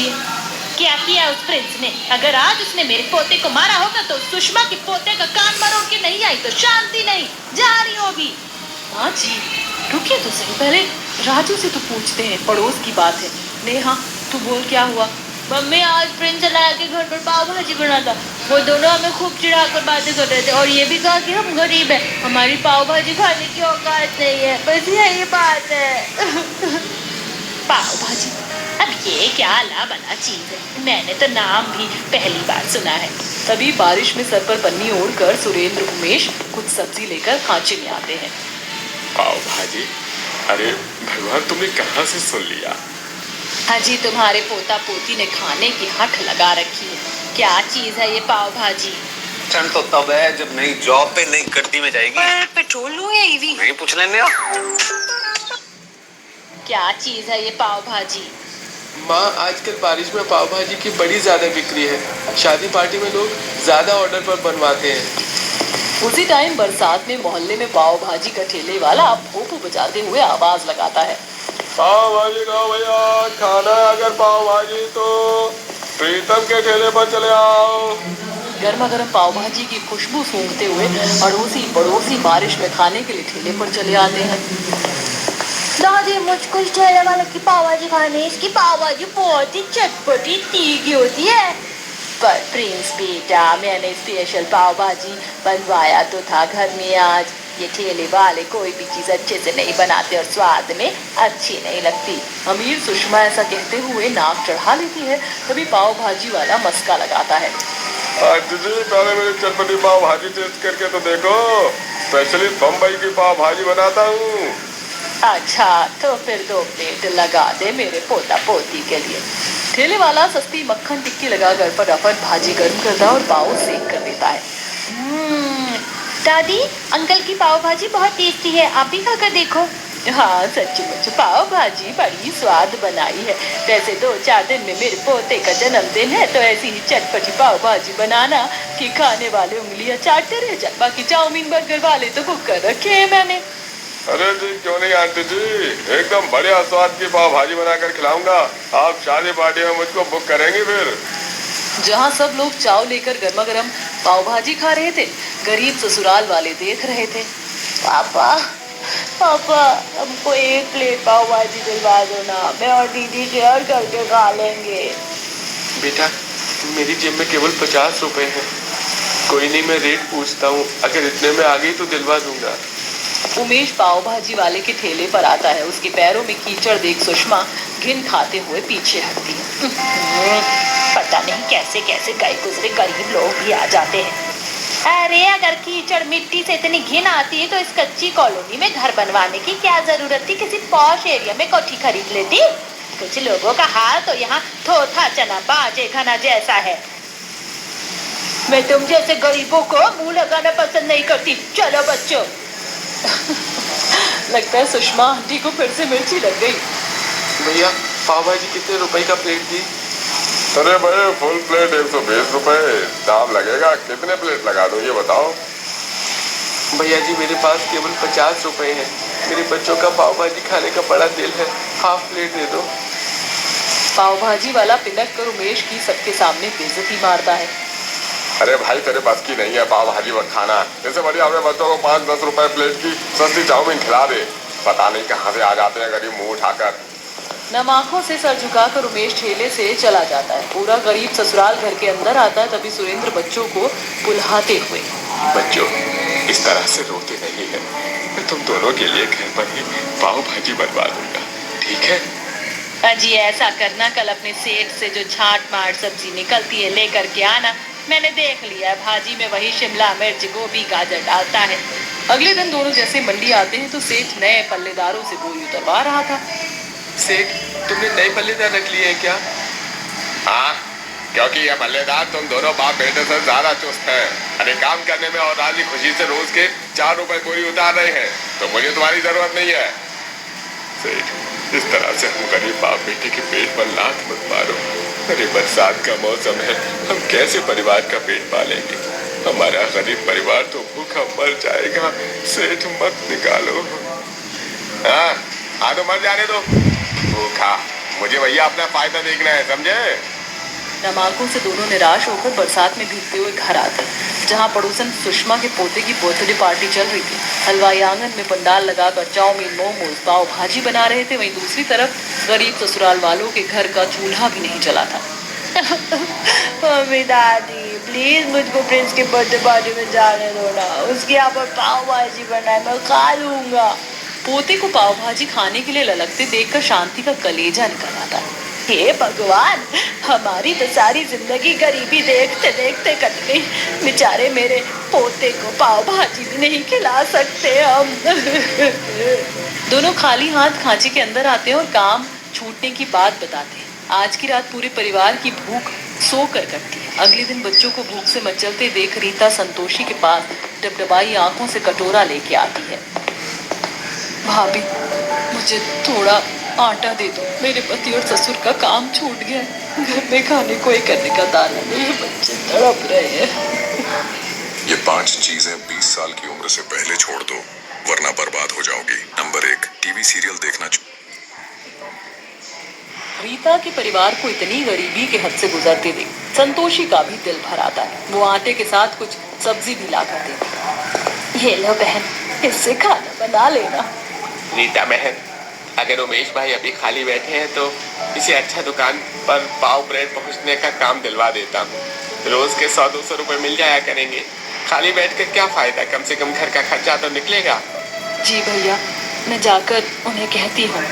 पूछिए। क्या किया उस प्रिंस ने? अगर आज उसने मेरे पोते को मारा होगा तो सुषमा के पोते का कान मरोड़ के नहीं आई तो शांति नहीं, जा रही होगी। माँ जी रुकिए तो सही, पहले राजू से तो पूछते हैं, पड़ोस की बात है। नेहा तू बोल क्या हुआ? मम्मी आज प्रिंस लाया के घर पर पाव भाजी बना था। वो दोनों हमें खूब चिढ़ाकर बातें कर रहे थे और ये भी कहा कि हम गरीब हैं, हमारी पाव भाजी खाने की औकात नहीं है। बस यही बात है। पाव भाजी, अब ये क्या अला बला चीज है, मैंने तो नाम भी पहली बार सुना है। तभी बारिश में सर पर पन्नी ओढ़कर सुरेंद्र उमेश कुछ सब्जी लेकर खांचे में आते हैं। पाव भाजी? अरे भगवान, तुमने कहाँ से सुन लिया? हाजी तुम्हारे पोता पोती ने खाने की हठ लगा रखी है। क्या चीज है ये पाव भाजी? ठंड तो तब है जब नई जॉब पे नई गड्डी में जाएगी। पर पेट्रोल लो या ईवी? नहीं पूछ लेने। क्या चीज है ये पाव भाजी? माँ आजकल बारिश में पाव भाजी की बड़ी ज्यादा बिक्री है। शादी पार्टी में लोग ज्यादा ऑर्डर पर बनवाते हैं। उसी टाइम बरसात में मोहल्ले में पाव भाजी का ठेले वाला भोपू बजाते हुए आवाज लगाता है, पाव भाजी खाओ भैया, खाना अगर पाव भाजी तो प्रीतम के ठेले पर चले आओ। गर्मा गर्म पाव भाजी की खुशबू सूंघते हुए अड़ोसी पड़ोसी बारिश में खाने के लिए ठेले पर चले आते हैं। दादी मुझको इस ठेले वाले की पाव भाजी खानी, इसकी पाव भाजी बहुत ही चटपटी तीखी होती है। पर प्रिंस बेटा, मैंने स्पेशल पाव भाजी बनवाया तो था घर में आज। ये ठेले वाले कोई भी चीज अच्छे से नहीं बनाते और स्वाद में अच्छी नहीं लगती। अमीर सुषमा ऐसा कहते हुए नाक चढ़ा लेती है। तभी पाव भाजी वाला मस्का लगाता है, जी पहले मेरी चटपटी पाव भाजी टेस्ट करके तो देखो, स्पेशली बम्बई की पाव भाजी बनाता हूँ। अच्छा तो फिर 2 प्लेट लगा दे मेरे पोता पोती के लिए। ठेले वाला सस्ती मक्खन टिक्की लगाकर फटाफट भाजी गर्म करता है और पाव सेक कर देता है। दादी अंकल की पाव भाजी बहुत टेस्टी है, आप भी खाकर देखो। हाँ सचमुच पाव भाजी बड़ी स्वाद बनाई है। वैसे 2-4 दिन में मेरे पोते का जन्मदिन है तो ऐसी ही चटपटी पाव भाजी बनाना कि खाने वाले उंगलियां चाटते रह जाए। बाकी चाउमीन बर्गर वाले तो बुक कर रखे हैं मैंने। अरे जी क्यों नहीं आंटी जी, एकदम बढ़िया स्वाद की पाव भाजी बनाकर खिलाऊंगा। आप शादी पार्टी में मुझको बुक करेंगे फिर। जहाँ सब लोग चाव लेकर गर्मा गर्म पाव भाजी खा रहे थे, गरीब ससुराल वाले देख रहे थे। पापा पापा हमको 1 प्लेट पाव भाजी दिलवा दो ना, मैं और दीदी शेयर करके खा लेंगे। बेटा मेरी जेब में केवल 50 रुपए है। कोई नहीं, मैं रेट पूछता हूँ, अगर इतने में आ गई तो दिलवा दूंगा। उमेश पाव भाजी वाले के ठेले पर आता है। उसके पैरों में कीचड़ देख सुषमा घिन खाते हुए पीछे हटती है। पता नहीं कैसे कैसे गए गुजरे गरीब लोग भी आ जाते हैं। अरे अगर कीचड़ मिट्टी से इतनी घिन आती है तो इस कच्ची कॉलोनी में घर बनवाने की क्या जरूरत थी, किसी पॉश एरिया में कोठी खरीद लेती। कुछ लोगों का हाल तो यहाँ थोथा चना बाजे खाना जैसा है। मैं तुम जैसे गरीबों को मुंह लगाना पसंद नहीं करती। चलो बच्चों। लगता है सुषमा आंटी को फिर से मिर्ची लग गई। भैया पाव भाजी कितने रुपए का प्लेट थी? अरे भाई फुल प्लेट 120 रुपए दाम लगेगा। कितने प्लेट लगा दो ये बताओ? भैया जी मेरे पास केवल 50 रुपए हैं। मेरे बच्चों का पाव भाजी खाने का बड़ा दिल है, हाफ प्लेट दे दो। पाव भाजी वाला पिनक कर उमेश की सबके सामने बेइज्जती मारता है। अरे भाई तेरे बस की नहीं है पाव भाजी मत खाना। इससे बढ़िया अपने बच्चों को 5-10 रुपए प्लेट की सस्ती चाउमीन खिला दे। पता नहीं कहाँ से आ जाते हैं गरीब मुंह उठाकर। नम आंखों से सर झुकाकर उमेश ठेले से चला जाता है। पूरा गरीब ससुराल घर के अंदर आता है। तभी सुरेंद्र बच्चों को बुलाते हुए, बच्चों इस तरह से रोते नहीं है, मैं तुम दोनों के लिए घर पर ही पाव भाजी बनवा दूंगा, ठीक है? अजी ऐसा करना, कल अपने सेठ से जो छाट मार सब्जी निकलती है लेकर के आना। मैंने देख लिया भाजी में वही शिमला मिर्च गोभी गाजर डालता है। अगले दिन दोनों जैसे मंडी आते हैं तो सेठ नए पल्लेदारों से बोरी उतरवा रहा था। सेठ तुमने नए पल्लेदार रख लिए हैं क्या? हाँ, क्योंकि ये पल्लेदार तुम दोनों बाप बेटे से ज्यादा चुस्त हैं। अरे काम करने में और राजी खुशी से रोज के 4 रुपए बोरी उतार रहे हैं, तो मुझे तुम्हारी जरूरत नहीं है। सेठ इस तरह से हम गरीब बाप बेटे के पेट पर लात मत मारो। अरे बरसात का मौसम है, हम कैसे परिवार का पेट पालेंगे? हमारा गरीब परिवार तो भूखा मर जाएगा। सेठ मत निकालो। हाँ तो मर जाने दो, भूखा मुझे भैया अपना फायदा देखना है, समझे? नम आंखों से दोनों निराश होकर बरसात में भीगते हुए घर आते, जहां पड़ोसन सुषमा के पोते की बर्थडे पार्टी चल रही थी। हलवाई आंगन में पंडाल लगाकर चाउमीन, मोमोज, पाव भाजी बना रहे थे। वहीं दूसरी तरफ गरीब ससुराल वालों के घर का चूल्हा भी नहीं जला था। मम्मी दादी प्लीज मुझको प्रिंस के बर्थडे पार्टी में जाने दो ना, उसके यहाँ पर पाव भाजी बना है, मैं खा लूंगा। पोते को पाव भाजी खाने के लिए ललकते देखकर शांति का कलेजा निकल आता है। हे भगवान, हमारी तो सारी जिंदगी गरीबी देखते देखते कट गई। बेचारे मेरे पोते को पाव भाजी भी नहीं खिला सकते हम। दोनों खाली हाथ खांचे के अंदर आते हैं और काम छूटने की बात बताते हैं। आज की रात पूरे परिवार की भूख सोकर कटती है। अगले दिन बच्चों को भूख से मचलते देख रीता संतोषी के पास डबडबाई आंखों से कटोरा लेके आती है। भाभी, मुझे थोड़ा आटा दे दो, मेरे पति और ससुर का काम छूट गया, घर में खाने को एक करने का दाना नहीं है, बच्चे तड़प रहे हैं। ये 5 चीजें 20 साल की उम्र से पहले छोड़ दो, वरना बर्बाद हो जाओगी। नंबर 1, टीवी सीरियल देखना। रीता के परिवार को इतनी गरीबी के हद से गुजरते देख संतोषी का भी दिल भर आता है। वो आटे के साथ कुछ सब्जी भी ला कर देती। ये लो बहन, इससे खाना बना लेना। रीता बहन, अगर उमेश भाई अभी खाली बैठे हैं तो किसी अच्छा दुकान पर पाव ब्रेड पहुंचने का काम दिलवा देता हूँ। रोज के 100-200 रुपए मिल जाया करेंगे। खाली बैठ कर क्या फायदा, कम से कम घर का खर्चा तो निकलेगा। जी भैया, मैं जाकर उन्हें कहती हूँ।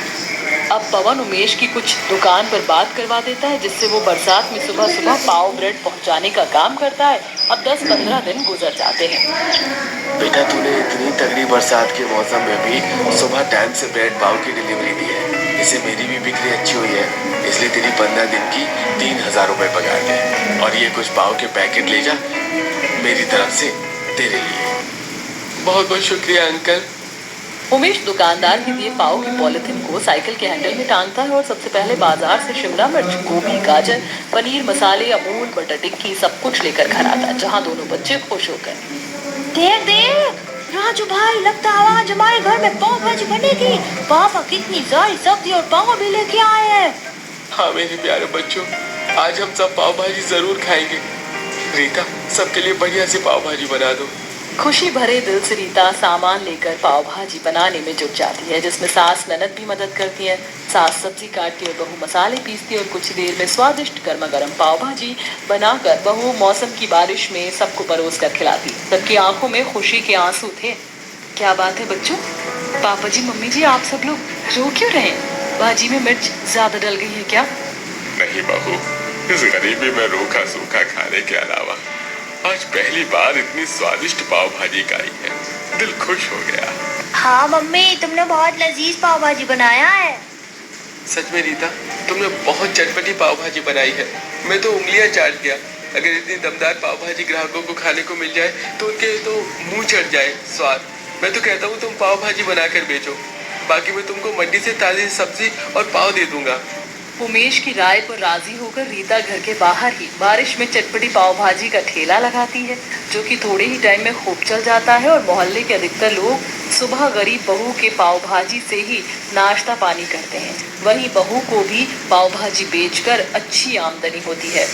अब पवन उमेश की कुछ दुकान पर बात करवा देता है, जिससे वो बरसात में सुबह सुबह पाव ब्रेड पहुंचाने का काम करता है। अब 10-15 दिन गुजर जाते हैं। बेटा, तूने इतनी तगड़ी बरसात के मौसम में भी सुबह टाइम से ब्रेड पाव की डिलीवरी दी है। इससे मेरी भी बिक्री अच्छी हुई है, इसलिए तेरी 15 दिन की 3000 रुपये पगार दे। और ये कुछ पाव के पैकेट ले जा, मेरी तरफ से तेरे लिए। बहुत बहुत शुक्रिया अंकल। उमेश दुकानदार के दिए पाव की पॉलिथीन को साइकिल के हैंडल में टांगता है और सबसे पहले बाजार से शिमला मिर्च, गोभी, गाजर, पनीर, मसाले, अमूल, बटर टिक्की सब कुछ लेकर घर आता है, जहाँ दोनों बच्चे खुश होकर। देख देख राजू भाई, लगता है आज हमारे घर में पाव भाजी बनेगी। पापा कितनी सारी सब्जी और पाव भी लेके आए हैं। हाँ मेरे प्यारे बच्चों, आज हम सब पाव भाजी जरूर खाएंगे। रीता, सबके लिए बढ़िया सी पाव भाजी बना दो। खुशी भरे दिल से रीता सामान लेकर पाव भाजी बनाने में जुट जाती है, जिसमें सास ननद भी मदद करती है। सास सब्जी काटती और बहू मसाले पीसती और कुछ देर में स्वादिष्ट गर्मा गर्म पाव भाजी बनाकर बहू मौसम की बारिश में सबको परोस कर खिलाती। सबकी आंखों में खुशी के आंसू थे। क्या बात है बच्चों, पापा जी, मम्मी जी, आप सब लोग रो क्यों रहे? भाजी में मिर्च ज्यादा डल गई है क्या? नहीं बहू, इस गरीबी में रूखा सूखा खाने के अलावा आज पहली बार इतनी स्वादिष्ट पाव भाजी खाई है, दिल खुश हो गया। हाँ मम्मी, तुमने बहुत लजीज पाव भाजी बनाया है। सच में रीता, तुमने बहुत चटपटी पाव भाजी बनाई है। मैं तो उंगलियां चाट गया। अगर इतनी दमदार पाव भाजी ग्राहकों को खाने को मिल जाए तो उनके तो मुंह चढ़ जाए स्वाद। मैं तो कहता हूँ तुम पाव भाजी बनाकर बेचो, बाकी मैं तुमको मंडी से ताजी सब्जी और पाव दे दूंगा। उमेश की राय पर राजी होकर रीता घर के बाहर ही बारिश में चटपटी पाव भाजी का ठेला लगाती है, जो कि थोड़े ही टाइम में खूब चल जाता है और मोहल्ले के अधिकतर लोग सुबह गरीब बहू के पाव भाजी से ही नाश्ता पानी करते हैं। वहीं बहू को भी पाव भाजी बेचकर अच्छी आमदनी होती है।